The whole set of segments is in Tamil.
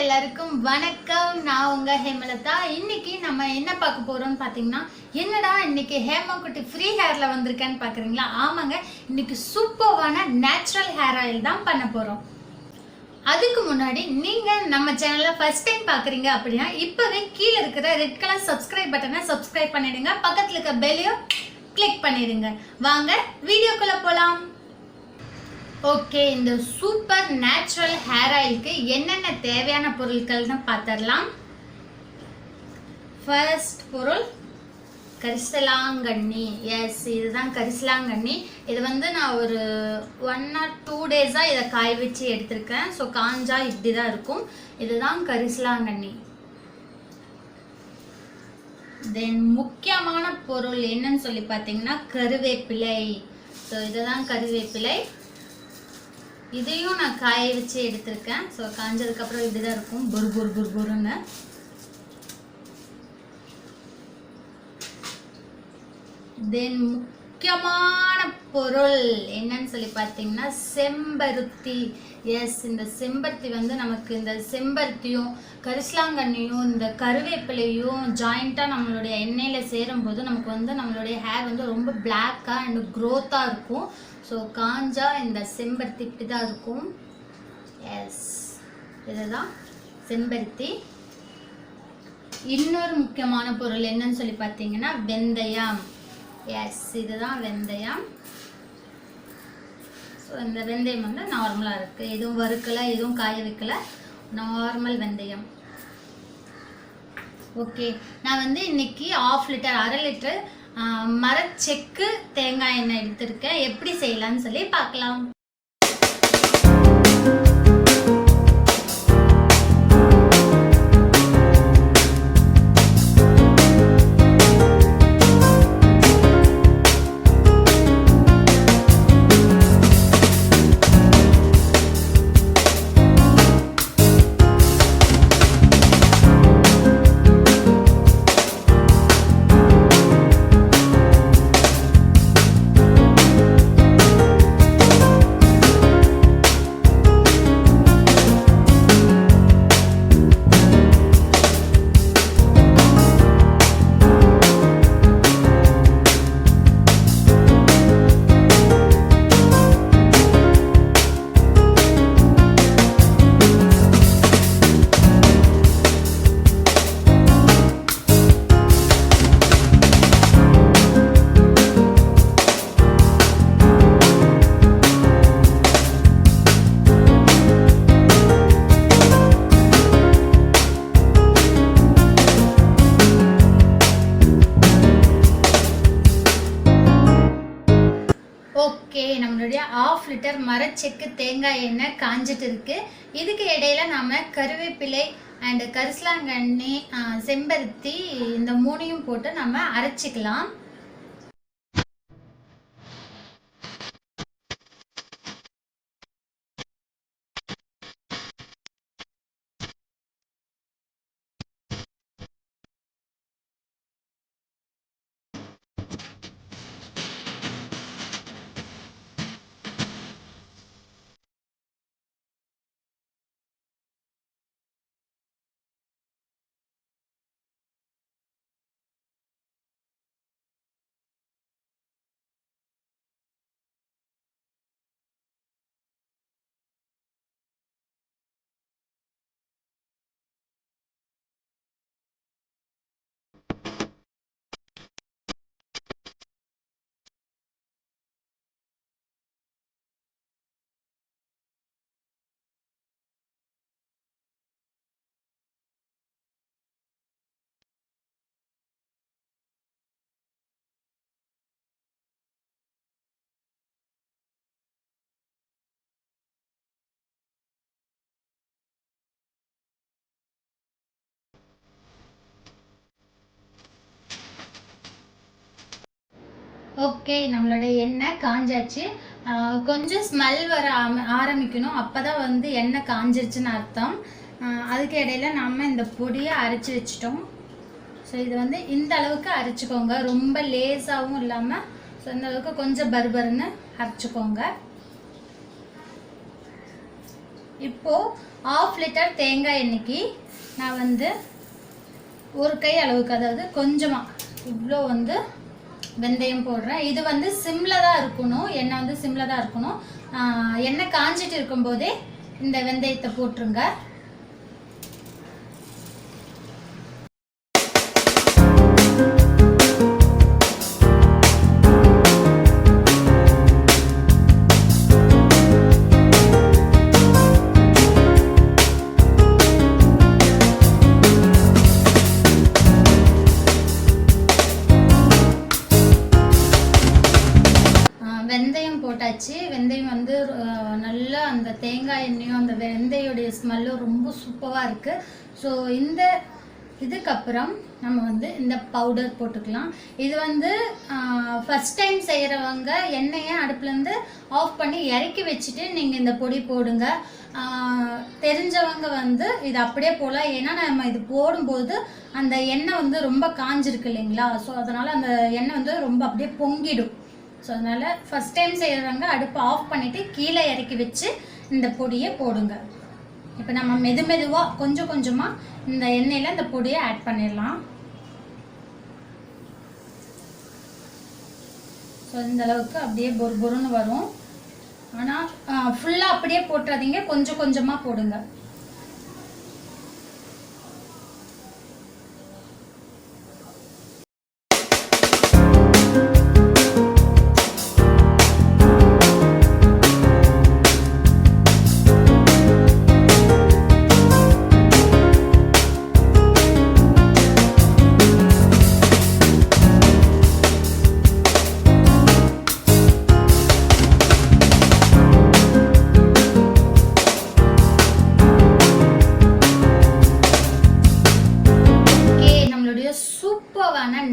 எல்லாருக்கும் வணக்கம். நான் உங்க ஹேமலதா. இன்னைக்கு நம்ம என்ன பார்க்க போறோம்னு பாத்தீங்கன்னா, என்னடா இன்னைக்கு ஹேமா குட்டி ஃப்ரீ ஹேர்ல வந்திருக்கேன்னு பாக்குறீங்களா? ஆமாங்க, இன்னைக்கு சூப்பரான நேச்சுரல் ஹேர் ஆயில் தான் பண்ண போறோம். அதுக்கு முன்னாடி நீங்க நம்ம சேனலை ஃபர்ஸ்ட் டைம் பாக்குறீங்க அப்படின்னா இப்பவே கீழே இருக்கிற ரெட் கலர் சப்ஸ்கிரைப் பட்டனை சப்ஸ்கிரைப் பண்ணிடுங்க. பக்கத்துல இருக்க பெல்லையும் கிளிக் பண்ணிடுங்க. வாங்க வீடியோக்குள்ள போலாம். ஓகே, இந்த சூப்பர் நேச்சுரல் ஹேர் ஆயிலுக்கு என்னென்ன தேவையான பொருட்கள்னு பார்த்துடலாம். ஃபர்ஸ்ட் பொருள் கரிசலாங்கண்ணி. எஸ், இதுதான் கரிசலாங்கண்ணி. இது வந்து நான் ஒரு 1 or 2 டேஸாக இதை காய வச்சு எடுத்திருக்கேன். ஸோ காஞ்சா இப்படி தான் இருக்கும். இதுதான் கரிசலாங்கண்ணி. தென் முக்கியமான பொருள் என்னன்னு சொல்லி பார்த்தீங்கன்னா கருவேப்பிலை. ஸோ இதுதான் கருவேப்பிலை. இதையும் நான் காய வச்சு எடுத்திருக்கேன். ஸோ காஞ்சதுக்கப்புறம் இப்படி தான் இருக்கும், பொருன்னு. தென் முக்கியமான பொருள் என்னன்னு சொல்லி பார்த்தீங்கன்னா செம்பருத்தி. எஸ், இந்த செம்பருத்தி வந்து நமக்கு இந்த செம்பருத்தியும் கரிசலாங்கண்ணியும் இந்த கருவேப்பிலையும் ஜாயிண்ட்டாக நம்மளுடைய எண்ணெயில் சேரும்போது நமக்கு வந்து நம்மளுடைய ஹேர் வந்து ரொம்ப பிளாக்காக அண்ட் க்ரோத்தாக இருக்கும். ஸோ காஞ்சா இந்த செம்பருத்தி இப்படி தான் இருக்கும். எஸ், இதுதான் செம்பருத்தி. இன்னொரு முக்கியமான பொருள் என்னன்னு சொல்லி பார்த்தீங்கன்னா வெந்தயம். எஸ், இதுதான் வெந்தயம். ஸோ இந்த வெந்தயம் வந்து நார்மலாக இருக்குது, எதுவும் வறுக்கலை, எதுவும் காய வைக்கலை, நார்மல் வெந்தயம். ஓகே, நான் வந்து இன்னைக்கு 1/2 லிட்டர் 1/2 லிட்டர் மரச்செக்கு தேங்காய் எண்ணெய் எடுத்திருக்கேன். எப்படி செய்யலாம்னு சொல்லி பார்க்கலாம். ஓகே, நம்மளுடைய 1/2 லிட்டர் மரச்செக்கு தேங்காய் எண்ணெய் காஞ்சிட்டு இருக்கு. இதுக்கு இடையில நாம கருவேப்பிலை அண்ட் கரிசலாங்கண்ணி, செம்பருத்தி இந்த 3யும் போட்டு நம்ம அரைச்சிக்கலாம். ஓகே, நம்மளோட எண்ணெய் காஞ்சாச்சு. கொஞ்சம் ஸ்மெல் வர ஆரம்பிக்கணும், அப்போ தான் வந்து எண்ணெய் காஞ்சிருச்சுன்னு அர்த்தம். அதுக்கு இடையில நம்ம இந்த பொடியை அரைச்சி வச்சிட்டோம். ஸோ இது வந்து இந்த அளவுக்கு அரைச்சிக்கோங்க, ரொம்ப லேஸாகவும் இல்லாமல். ஸோ இந்த அளவுக்கு கொஞ்சம் பர்பர்னு அரைச்சிக்கோங்க. இப்போது 1/2 லிட்டர் தேங்காய் எண்ணெய்க்கு நான் வந்து ஒரு கை அளவுக்கு, அதாவது கொஞ்சமாக இவ்வளோ வந்து வெந்தயம் போடுறேன். இது வந்து சிம்மில் தான் இருக்கணும், எண்ணெய் வந்து சிம்மில் தான் இருக்கணும். எண்ணெய் காஞ்சிட்டு இருக்கும்போதே இந்த வெந்தயத்தை போட்டுருங்க. வெந்தயம் போட்டாச்சு. வெந்தயம் வந்து நல்லா அந்த தேங்காய் எண்ணெயும் அந்த வெந்தயோடைய ஸ்மெல்லும் ரொம்ப சூப்பராக இருக்குது. ஸோ இதுக்கப்புறம் நம்ம வந்து இந்த பவுடர் போட்டுக்கலாம். இது வந்து ஃபஸ்ட் டைம் செய்கிறவங்க எண்ணெயை அடுப்புலேருந்து ஆஃப் பண்ணி இறக்கி வச்சுட்டு நீங்கள் இந்த பொடி போடுங்க. தெரிஞ்சவங்க வந்து இது அப்படியே போடலாம். ஏன்னா நம்ம இது போடும்போது அந்த எண்ணெய் வந்து ரொம்ப காஞ்சிருக்கு இல்லைங்களா, ஸோ அதனால் அந்த எண்ணெய் வந்து ரொம்ப அப்படியே பொங்கிடும். ஸோ அதனால் ஃபஸ்ட் டைம் செய்கிறவங்க அடுப்பை ஆஃப் பண்ணிவிட்டு கீழே இறக்கி வச்சு இந்த பொடியை போடுங்க. இப்போ நம்ம மெதுவாக கொஞ்சம் கொஞ்சமாக இந்த எண்ணெயில் இந்த பொடியை ஆட் பண்ணிடலாம். ஸோ இந்த அளவுக்கு அப்படியே பொறுன்னு வரும். ஆனால் ஃபுல்லாக அப்படியே போட்டுறாதீங்க, கொஞ்சம் கொஞ்சமாக போடுங்க.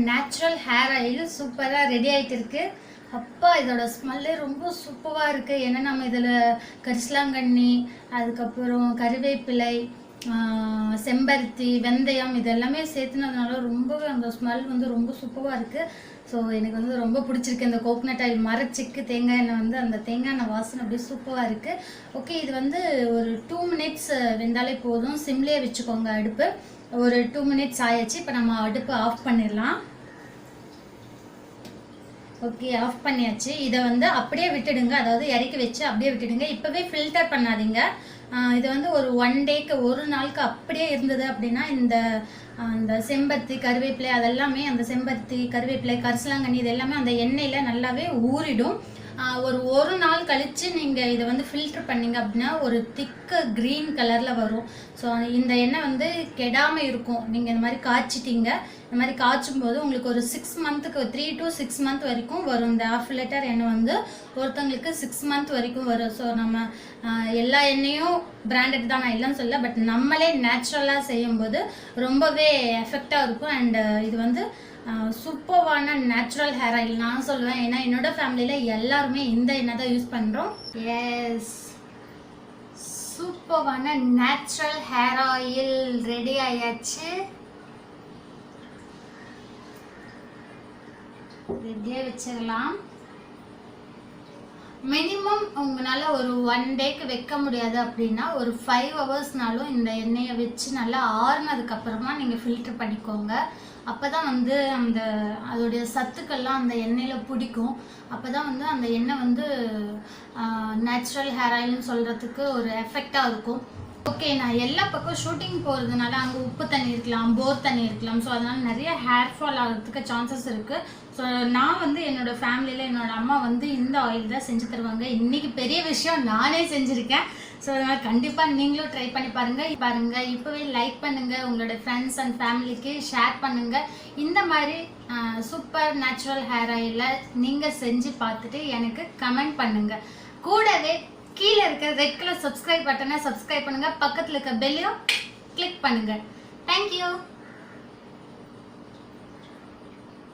நேச்சுரல் ஹேர் ஆயில் சூப்பராக ரெடி ஆகிட்டு இருக்கு. அப்பா இதோட ஸ்மெல்லே ரொம்ப சூப்பராக இருக்குது. ஏன்னா நம்ம இதில் கரிசலாங்கண்ணி, அதுக்கப்புறம் கறிவேப்பிலை, செம்பருத்தி, வெந்தயம் இதெல்லாமே சேர்த்துனதுனால ரொம்பவே அந்த ஸ்மெல் வந்து ரொம்ப சூப்பராக இருக்குது. ஸோ எனக்கு வந்து ரொம்ப பிடிச்சிருக்கு. இந்த கோகனட் ஆயில் மரச்சிக்கு தேங்காய் எண்ணெய் வந்து அந்த தேங்காய் எண்ணெய் வாசனை அப்படியே சூப்பராக இருக்குது. ஓகே, இது வந்து ஒரு 2 மினிட்ஸ் வெந்தாலே போதும். சிம்லேயே வச்சுக்கோங்க அடுப்பு. ஒரு 2 மினிட்ஸ் ஆயாச்சு. இப்போ நம்ம அடுப்பு ஆஃப் பண்ணிடலாம். ஓகே, ஆஃப் பண்ணியாச்சு. இதை வந்து அப்படியே விட்டுடுங்க, அதாவது இறக்கி வச்சு அப்படியே விட்டுடுங்க. இப்போவே ஃபில்டர் பண்ணாதீங்க. இது வந்து ஒரு 1 டேக்கு, ஒரு நாளுக்கு அப்படியே இருந்தது அப்படின்னா அந்த செம்பருத்தி, கருவேப்பிலை அதெல்லாமே, அந்த செம்பருத்தி, கருவேப்பிலை, கரிசலாங்கண்ணி இது எல்லாமே அந்த எண்ணெயில் நல்லாவே ஊறிடும். ஒரு நாள் கழித்து நீங்கள் இதை வந்து ஃபில்ட்ரு பண்ணிங்க அப்படின்னா ஒரு திக்கு க்ரீன் கலரில் வரும். ஸோ இந்த எண்ணெய் வந்து கெடாமல் இருக்கும். நீங்கள் இந்த மாதிரி காய்ச்சிட்டிங்க, இந்த மாதிரி காய்ச்சும் போது உங்களுக்கு ஒரு 6 மந்த்துக்கு 3 to 6 மந்த் வரைக்கும் வரும். இந்த 1/2 லிட்டர் எண்ணெய் வந்து ஒருத்தவங்களுக்கு 6 மந்த் வரைக்கும் வரும். ஸோ நம்ம எல்லா எண்ணெயும் பிராண்டட் தான், நான் இல்லைன்னு சொல்ல, பட் நம்மளே நேச்சுரலாக செய்யும்போது ரொம்பவே எஃபெக்டாக இருக்கும். அண்ட் இது வந்து சூப்பர்வான நேச்சுரல் ஹேர் ஆயில் நான் சொல்லுவேன். ஏன்னா என்னோட ஃபேமிலியில் எல்லாருமே இந்த எண்ணெய் தான் யூஸ் பண்ணுறோம். எஸ், சூப்பர்வான நேச்சுரல் ஹேர் ஆயில் ரெடி ஆயாச்சு. ரெடியாக வச்சிடலாம். மினிமம் உங்களால் ஒரு 1 டேக்கு வைக்க முடியாது அப்படின்னா ஒரு 5 ஹவர்ஸ்னாலும் இந்த எண்ணெயை வச்சு நல்லா ஆறுனதுக்கப்புறமா நீங்கள் ஃபில்டர் பண்ணிக்கோங்க. அப்போ தான் வந்து அதோடைய சத்துக்கள்லாம் அந்த எண்ணெயில் பிடிக்கும். அப்போ தான் வந்து அந்த எண்ணெய் வந்து நேச்சுரல் ஹேர் ஆயில்னு சொல்கிறதுக்கு ஒரு எஃபெக்டாக இருக்கும். ஓகே, நான் எல்லா பக்கம் ஷூட்டிங் போகிறதுனால அங்கே உப்பு தண்ணி இருக்கலாம், போர் தண்ணி இருக்கலாம். ஸோ அதனால் நிறைய ஹேர் ஃபால் ஆகிறதுக்கு சான்சஸ் இருக்குது. ஸோ நான் வந்து என்னோடய ஃபேமிலியில் என்னோடய அம்மா வந்து இந்த ஆயில் தான் செஞ்சு தருவாங்க. இன்றைக்கி பெரிய விஷயம் நானே செஞ்சுருக்கேன். ஸோ அதனால் கண்டிப்பாக நீங்களும் ட்ரை பண்ணி பாருங்கள். இப்போவே லைக் பண்ணுங்கள், உங்களோட ஃப்ரெண்ட்ஸ் அண்ட் ஃபேமிலிக்கு ஷேர் பண்ணுங்கள். இந்த மாதிரி சூப்பர் நேச்சுரல் ஹேர் ஆயிலை நீங்கள் செஞ்சு பார்த்துட்டு எனக்கு கமெண்ட் பண்ணுங்கள். கூடவே கீழே இருக்க ரெட் கலர் சப்ஸ்கிரைப் பட்டனை சப்ஸ்கிரைப் பண்ணுங்கள். பக்கத்தில் இருக்க பெல்லையும் கிளிக் பண்ணுங்கள். தேங்க்யூ.